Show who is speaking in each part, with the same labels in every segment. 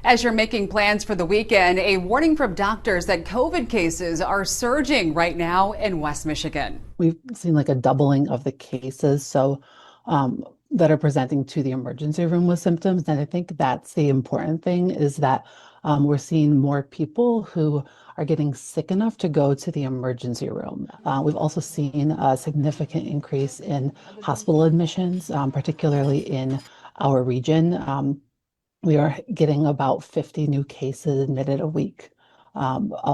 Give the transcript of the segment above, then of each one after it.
Speaker 1: As you're making plans for the weekend, a warning from doctors that COVID cases are surging right now in West Michigan.
Speaker 2: We've seen like a doubling of the cases, that are presenting to the emergency room with symptoms. And I think that's the important thing is that we're seeing more people who are getting sick enough to go to the emergency room. We've also seen a significant increase in hospital admissions, particularly in our region. We are getting about 50 new cases admitted a week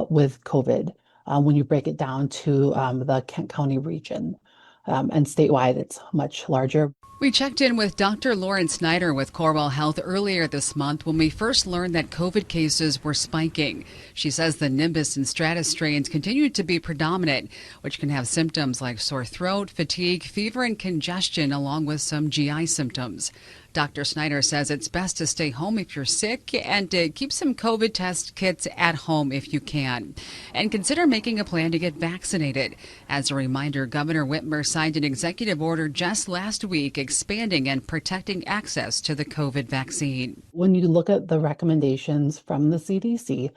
Speaker 2: with COVID when you break it down to the Kent County region. And statewide, it's much larger.
Speaker 1: We checked in with Dr. Lauren Snyder with Corewell Health earlier this month when we first learned that COVID cases were spiking. She says the Nimbus and Stratus strains continue to be predominant, which can have symptoms like sore throat, fatigue, fever, and congestion, along with some GI symptoms. Dr. Snyder says it's best to stay home if you're sick and to keep some COVID test kits at home if you can. And consider making a plan to get vaccinated. As a reminder, Governor Whitmer signed an executive order just last week expanding and protecting access to the COVID vaccine.
Speaker 2: When you look at the recommendations from the CDC,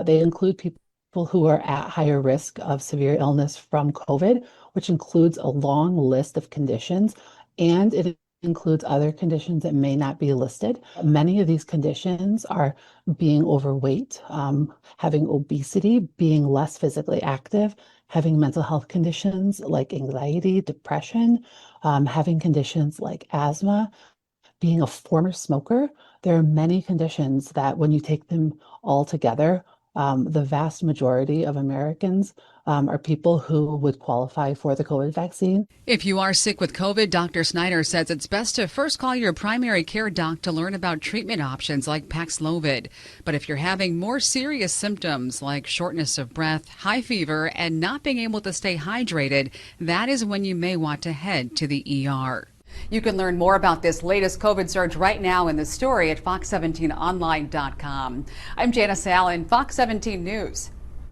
Speaker 2: they include people who are at higher risk of severe illness from COVID, which includes a long list of conditions, and it includes other conditions that may not be listed. Many of these conditions are being overweight, having obesity, being less physically active, having mental health conditions like anxiety, depression, having conditions like asthma, being a former smoker. There are many conditions that when you take them all together, the vast majority of Americans are people who would qualify for the COVID vaccine.
Speaker 1: If you are sick with COVID, Dr. Snyder says it's best to first call your primary care doc to learn about treatment options like Paxlovid. But if you're having more serious symptoms like shortness of breath, high fever, and not being able to stay hydrated, that is when you may want to head to the ER. You can learn more about this latest COVID surge right now in the story at fox17online.com. I'm Janice Allen, Fox 17 News.